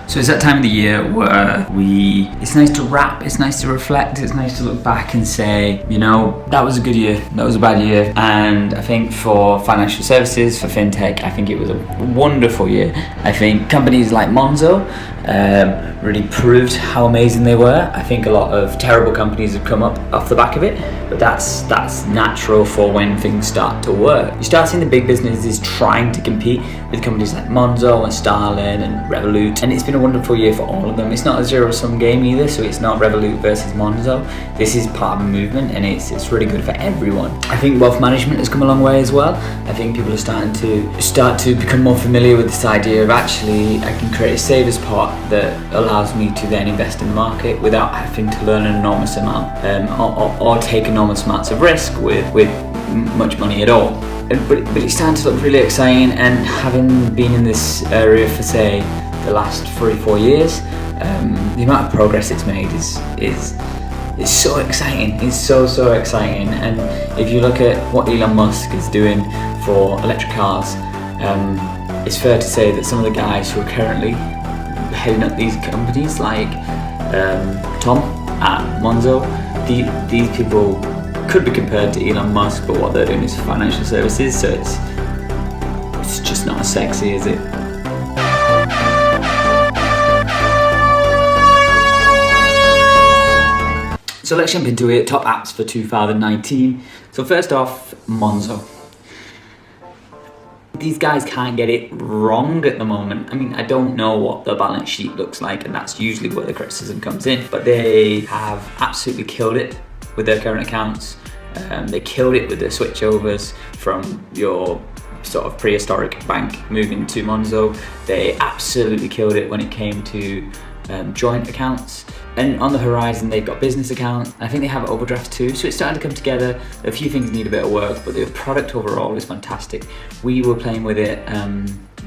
So it's that time of the year where it's nice to wrap, it's nice to reflect, it's nice to look back and say, you know, that was a good year, that was a bad year. And I think for financial services, for fintech, I think it was a wonderful year. I think companies like Monzo really proved how amazing they were. I think a lot of terrible companies have come up off the back of it, but that's natural for when things start to work. You start seeing the big businesses trying to compete with companies like Monzo and Starlin and Revolut, and it's been a wonderful year for all of them. It's not a zero-sum game either, so it's not Revolut versus Monzo. This is part of a movement, and it's really good for everyone. I think wealth management has come a long way as well. I think people are starting to become more familiar with this idea of actually I can create a savers pot that allows me to then invest in the market without having to learn an enormous amount or take enormous amounts of risk with much money at all. But it's starting to look really exciting, and having been in this area for say the last 3-4 years, the amount of progress it's made is so exciting. It's so exciting. And if you look at what Elon Musk is doing for electric cars, it's fair to say that some of the guys who are currently heading up these companies, like Tom at Monzo, these people could be compared to Elon Musk, but what they're doing is financial services, so it's just not as sexy, is it? So let's jump into it. Top apps for 2019. So first off, Monzo. These guys can't get it wrong at the moment. I mean, I don't know what the balance sheet looks like, and that's usually where the criticism comes in, but they have absolutely killed it with their current accounts. They killed it with their switchovers from your sort of prehistoric bank moving to Monzo. They absolutely killed it when it came to joint accounts. And on the horizon, they've got business accounts. I think they have overdrafts too, so it's starting to come together. A few things need a bit of work, but the product overall is fantastic. We were playing with it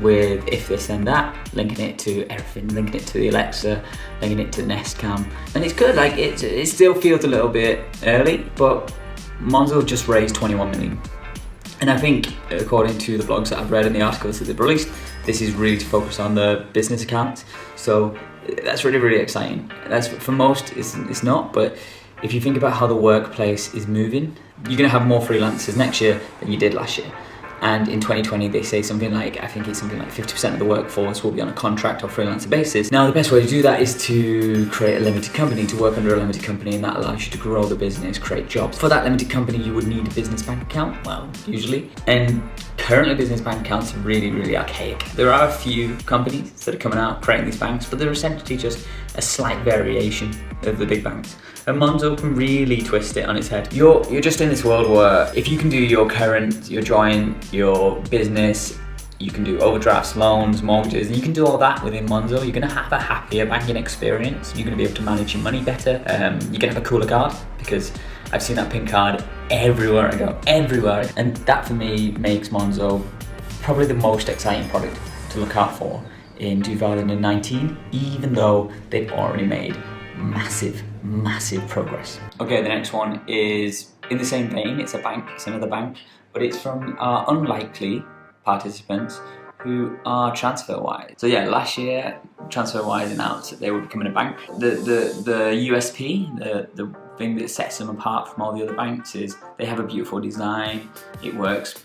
with If This Then That, linking it to everything, linking it to the Alexa, linking it to the Nest Cam, and it's good. Like it still feels a little bit early, but Monzo just raised 21 million. And I think, according to the blogs that I've read and the articles that they've released, this is really to focus on the business accounts. So that's really exciting. That's for most, it's not, but if you think about how the workplace is moving, you're gonna have more freelancers next year than you did last year. And in 2020, they say something like, I think it's something like 50% of the workforce will be on a contract or freelancer basis. Now, the best way to do that is to create a limited company, to work under a limited company, and that allows you to grow the business, create jobs. For that limited company, you would need a business bank account, well, usually. And currently, business bank accounts are really archaic. There are a few companies that are coming out creating these banks, but they're essentially just a slight variation of the big banks. And Monzo can really twist it on its head. You're just in this world where if you can do your current, your joint, your business, you can do overdrafts, loans, mortgages, and you can do all that within Monzo. You're gonna have a happier banking experience. You're gonna be able to manage your money better. You're gonna have a cooler card, because I've seen that pink card everywhere I go, everywhere. And that for me makes Monzo probably the most exciting product to look out for in 2019, even though they've already made massive progress. Okay, the next one is in the same vein. It's a bank, it's another bank, but it's from our unlikely participants who are Transferwise. So yeah, last year Transferwise announced that they were becoming a bank. The USP, the thing that sets them apart from all the other banks is they have a beautiful design. It works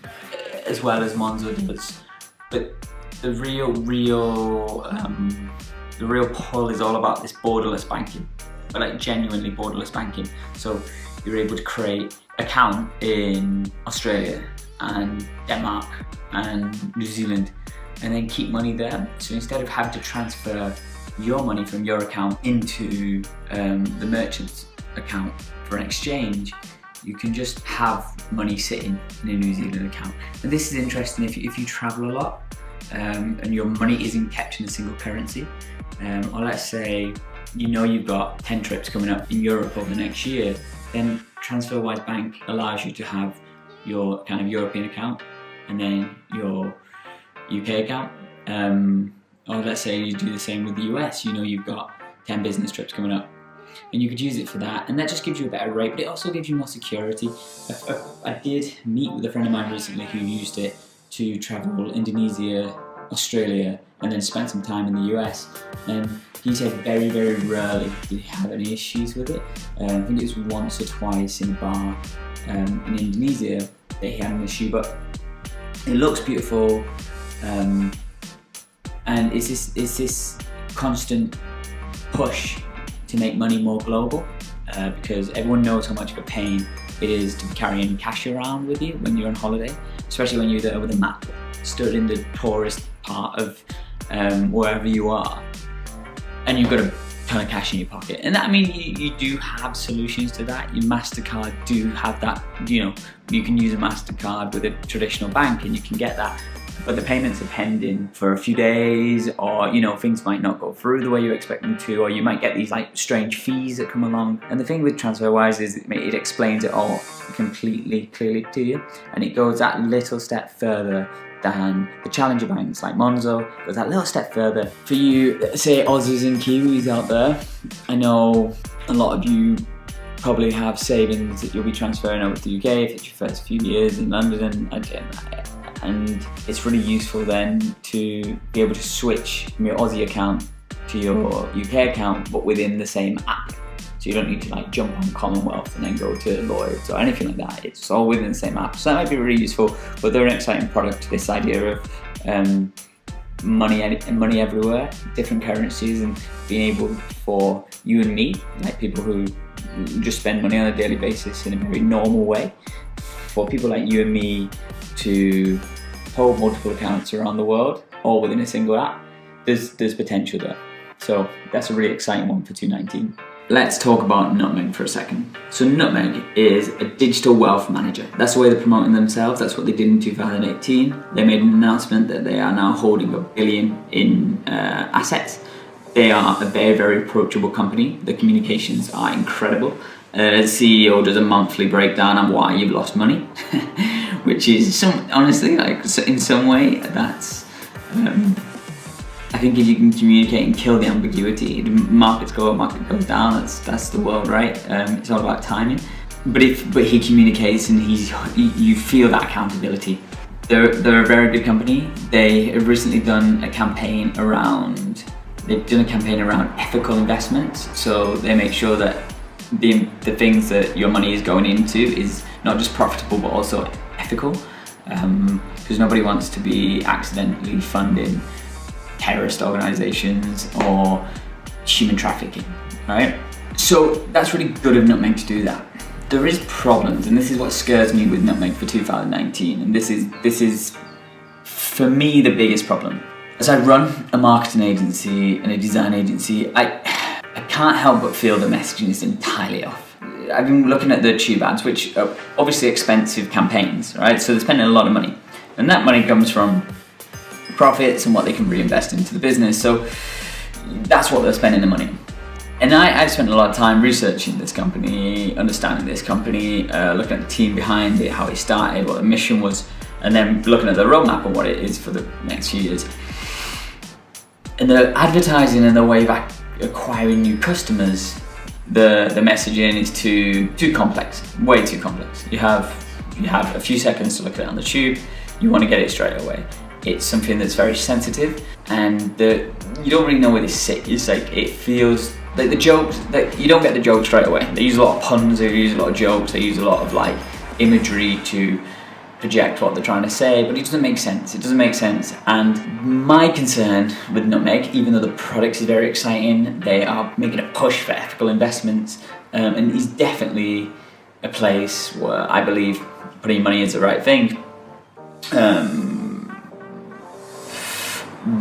as well as Monzo does, but the real pull is all about this borderless banking, but like genuinely borderless banking. So you're able to create an account in Australia and Denmark and New Zealand, and then keep money there. So instead of having to transfer your money from your account into the merchant's account for an exchange, you can just have money sitting in a New Zealand account. And this is interesting if you travel a lot and your money isn't kept in a single currency. Or let's say you've got 10 trips coming up in Europe over the next year, then Transferwise Bank allows you to have your kind of European account and then your UK account. Or let's say you do the same with the US, you've got 10 business trips coming up, and you could use it for that, and that just gives you a better rate, but it also gives you more security. I did meet with a friend of mine recently who used it to travel Indonesia, Australia and then spent some time in the US. And he said very, very rarely did he have any issues with it. I think it was once or twice in a bar in Indonesia that he had an issue, but it looks beautiful. And it's this constant push to make money more global, because everyone knows how much of a pain it is to be carrying cash around with you when you're on holiday, especially when you're there with a map, stood in the tourist part of wherever you are, and you've got a ton of cash in your pocket. And I mean, you do have solutions to that. Your MasterCard do have that, you can use a MasterCard with a traditional bank and you can get that. But the payments are pending for a few days, or things might not go through the way you expect them to, or you might get these like strange fees that come along. And the thing with Transferwise is it explains it all completely clearly to you, and it goes that little step further than the challenger banks like Monzo. It goes that little step further for you, say Aussies and Kiwis out there. I know a lot of you probably have savings that you'll be transferring over to the UK if it's your first few years in London, and it's really useful then to be able to switch from your Aussie account to your UK account, but within the same app. So you don't need to like jump on Commonwealth and then go to Lloyds or anything like that. It's all within the same app. So that might be really useful. But they're an exciting product, this idea of money everywhere, different currencies, and being able for you and me, like people who just spend money on a daily basis in a very normal way, for people like you and me to hold multiple accounts around the world, all within a single app. There's potential there. So that's a really exciting one for 2019. Let's talk about Nutmeg for a second. So Nutmeg is a digital wealth manager. That's the way they're promoting themselves. That's what they did in 2018. They made an announcement that they are now holding $1 billion in assets. They are a very, very approachable company. The communications are incredible. The CEO does a monthly breakdown on why you've lost money, which is honestly, like in some way, that's. I think if you can communicate and kill the ambiguity, the markets go up, market goes down. That's the world, right? It's all about timing. But he communicates and you feel that accountability. They're a very good company. They have recently done a campaign around. They've done a campaign around ethical investments. So they make sure that the things that your money is going into is not just profitable but also ethical, because nobody wants to be accidentally funding terrorist organizations or human trafficking, right? So that's really good of Nutmeg to do that. There is problems, and this is what scares me with Nutmeg for 2019, and this is for me the biggest problem. As I run a marketing agency and a design agency, I can't help but feel the messaging is entirely off. I've been looking at the tube ads, which are obviously expensive campaigns, right? So they're spending a lot of money, and that money comes from profits and what they can reinvest into the business. So that's what they're spending the money on. And I've spent a lot of time researching this company, understanding this company, looking at the team behind it, how it started, what the mission was, and then looking at the roadmap and what it is for the next few years. And the advertising and the way of acquiring new customers, the messaging is too complex, way too complex. You have a few seconds to look at it on the tube. You want to get it straight away. It's something that's very sensitive, and you don't really know where this sits. It's like it feels like the jokes that you don't get the jokes straight away. They use a lot of puns, they use a lot of jokes, they use a lot of like imagery to project what they're trying to say, but it doesn't make sense. It doesn't make sense. And my concern with Nutmeg, even though the product is very exciting, they are making a push for ethical investments, and it's definitely a place where I believe putting money is the right thing.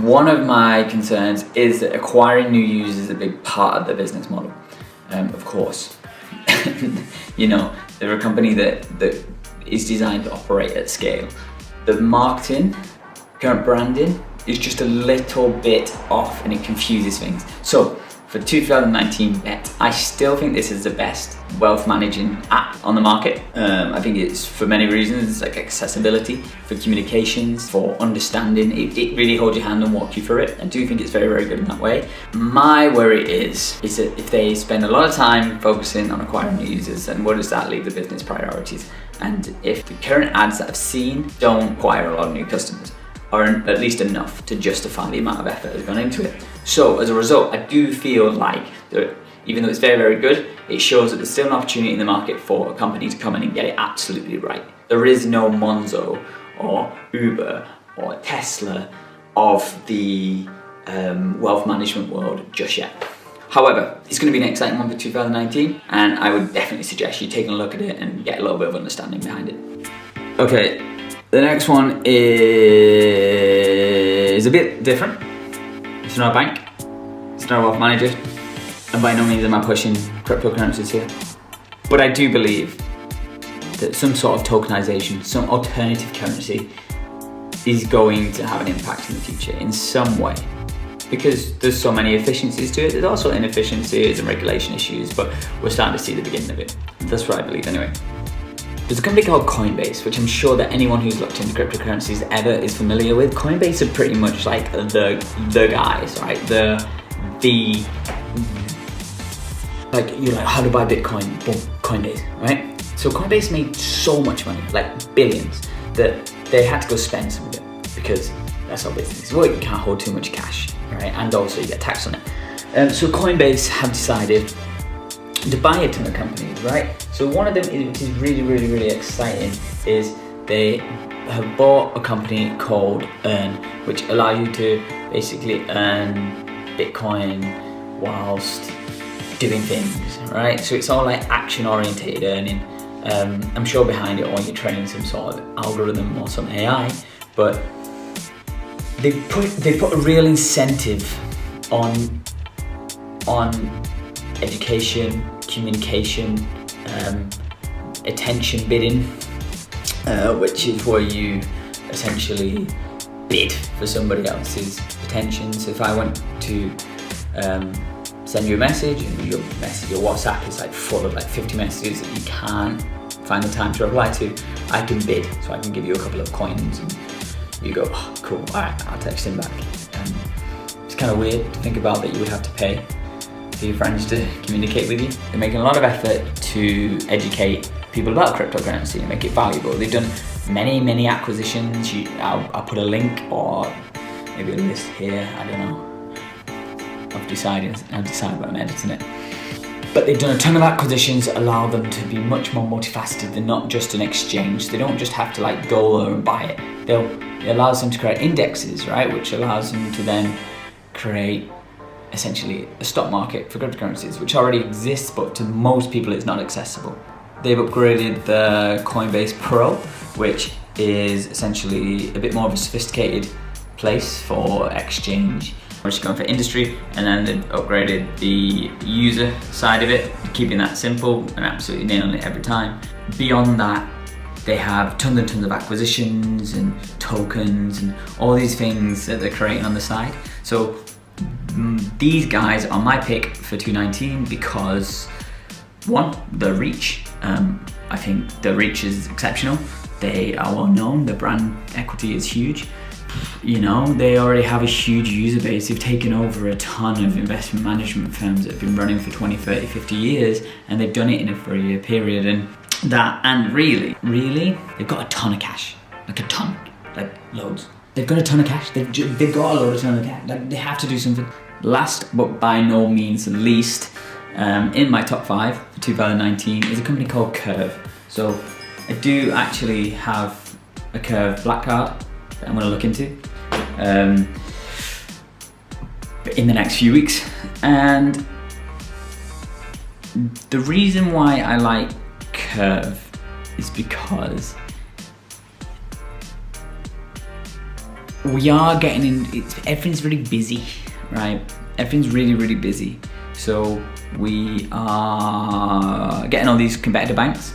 One of my concerns is that acquiring new users is a big part of the business model. Of course, they're a company that is designed to operate at scale. The marketing, current branding, is just a little bit off, and it confuses things. So for 2019 bet, I still think this is the best wealth managing app on the market. I think it's for many reasons, like accessibility, for communications, for understanding. It really holds your hand and walk you through it. I do think it's very, very good in that way. My worry is that if they spend a lot of time focusing on acquiring new users, then where does that leave the business priorities? And if the current ads that I've seen don't acquire a lot of new customers, are at least enough to justify the amount of effort that's gone into it. So as a result, I do feel like even though it's very, very good, it shows that there's still an opportunity in the market for a company to come in and get it absolutely right. There is no Monzo or Uber or Tesla of the wealth management world just yet. However, it's going to be an exciting one for 2019, and I would definitely suggest you taking a look at it and get a little bit of understanding behind it. Okay, the next one is a bit different. It's not a bank, it's not a wealth manager, and by no means am I pushing cryptocurrencies here. But I do believe that some sort of tokenization, some alternative currency is going to have an impact in the future in some way. Because there's so many efficiencies to it. There's also inefficiencies and regulation issues, but we're starting to see the beginning of it. That's what I believe anyway. There's a company called Coinbase, which I'm sure that anyone who's looked into cryptocurrencies ever is familiar with. Coinbase are pretty much like the guys, right? Like you're like, how to buy Bitcoin? Boom, Coinbase, right? So Coinbase made so much money, like billions, that they had to go spend some of it because that's how business works. You can't hold too much cash, right? And also you get taxed on it. So Coinbase have decided to buy a ton of companies, right? So one of them, which is really, really, really exciting, is they have bought a company called Earn, which allows you to basically earn Bitcoin whilst doing things, right? So it's all like action-oriented earning. I'm sure behind it all you're training some sort of algorithm or some AI, but they put a real incentive on education, communication, attention bidding, which is where you essentially bid for somebody else's attention. So if I want to send you a message and your WhatsApp is like full of like 50 messages that you can't find the time to reply to, I can bid. So I can give you a couple of coins and you go, oh, cool, all right, I'll text him back. It's kind of weird to think about that you would have to pay for your friends to communicate with you. They're making a lot of effort to educate people about cryptocurrency and make it valuable. They've done many acquisitions. I'll put a link or maybe a list here, I don't know. I've decided when I'm editing it. But they've done a ton of acquisitions that allow them to be much more multifaceted. They're not just an exchange. They don't just have to like go there and buy it. It allows them to create indexes, right? Which allows them to then create essentially a stock market for cryptocurrencies, which already exists, but to most people it's not accessible. They've upgraded the Coinbase Pro, which is essentially a bit more of a sophisticated place for exchange. We're just going for industry, and then they've upgraded the user side of it, keeping that simple and absolutely nailing it every time. Beyond that, they have tons and tons of acquisitions and tokens and all these things that they're creating on the side. So these guys are my pick for 2019 because one, the reach. I think the reach is exceptional. They are well known, the brand equity is huge. You know, they already have a huge user base. They've taken over a ton of investment management firms that have been running for 20, 30, 50 years, and they've done it in a 3-year period. And really, they've got a ton of cash, like a ton, like loads. They've got a ton of cash. They've got a ton of cash. Like, they have to do something. Last, but by no means least, in my top 5 for 2019 is a company called Curve. So I do actually have a Curve black card that I'm going to look into in the next few weeks. And the reason why I like Curve is because we are getting in, everything's really busy, right? Everything's really busy. So we are getting all these competitor banks.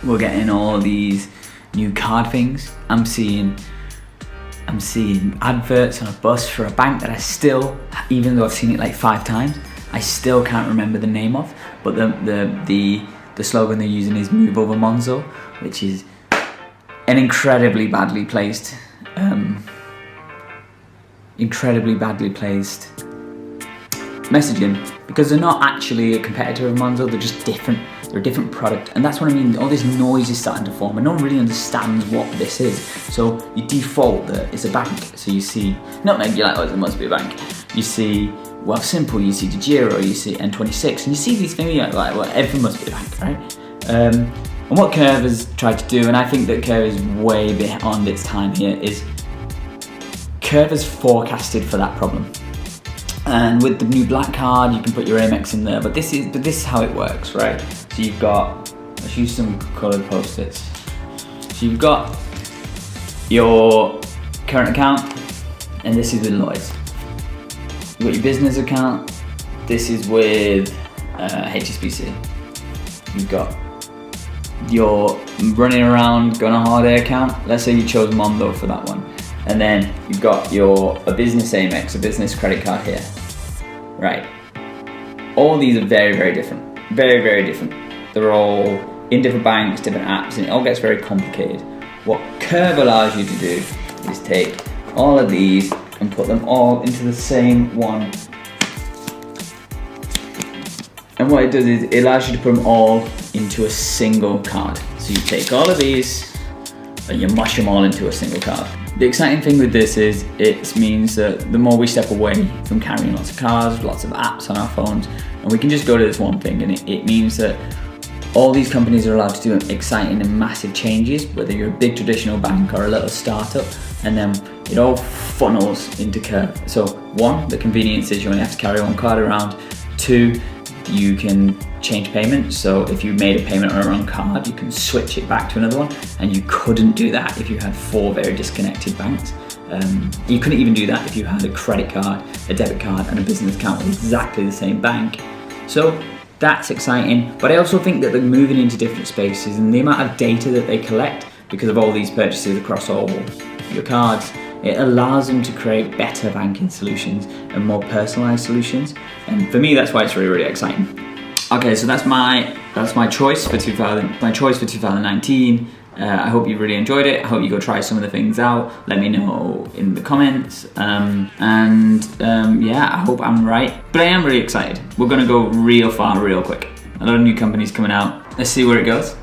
We're getting all these new card things. I'm seeing adverts on a bus for a bank that I still, even though I've seen it like 5 times, I still can't remember the name of. But the slogan they're using is "Move over Monzo," which is an incredibly badly placed messaging, because they're not actually a competitor of Monzo, they're just different. They're a different product, and that's what I mean. All this noise is starting to form, and no one really understands what this is. So you default that it's a bank. So you see, not maybe you're like, oh, it must be a bank. You see, well, Simple, you see DeGiro, you see N26, and you see these things, you're like, well, everything must be a bank, right? And what Curve has tried to do, and I think that Curve is way beyond its time here, is Curve has forecasted for that problem. And with the new black card, you can put your Amex in there, but this is how it works, right? So you've got, let's use some colored post-its. So you've got your current account, and this is with Lloyds. You've got your business account, this is with HSBC. You've got your running around, going on holiday account. Let's say you chose Monzo for that one. And then you've got a business Amex, a business credit card here, right? All these are very, very different, very, very different. They're all in different banks, different apps, and it all gets very complicated. What Curve allows you to do is take all of these and put them all into the same one. And what it does is it allows you to put them all into a single card. So you take all of these and you mush them all into a single card. The exciting thing with this is it means that the more we step away from carrying lots of cards, lots of apps on our phones, and we can just go to this one thing, and it means that all these companies are allowed to do exciting and massive changes, whether you're a big traditional bank or a little startup, and then it all funnels into Curve. So one, the convenience is you only have to carry one card around. Two, you can change payments. So if you made a payment on a wrong card, you can switch it back to another one, and you couldn't do that if you had 4 very disconnected banks. You couldn't even do that if you had a credit card, a debit card, and a business account with exactly the same bank. So that's exciting, but I also think that they're moving into different spaces, and the amount of data that they collect because of all these purchases across all your cards, it allows them to create better banking solutions and more personalized solutions. And for me, that's why it's really, really exciting. Okay, so that's my choice for 2019. I hope you really enjoyed it. I hope you go try some of the things out. Let me know in the comments. Yeah, I hope I'm right. But I am really excited. We're gonna go real far, real quick. A lot of new companies coming out. Let's see where it goes.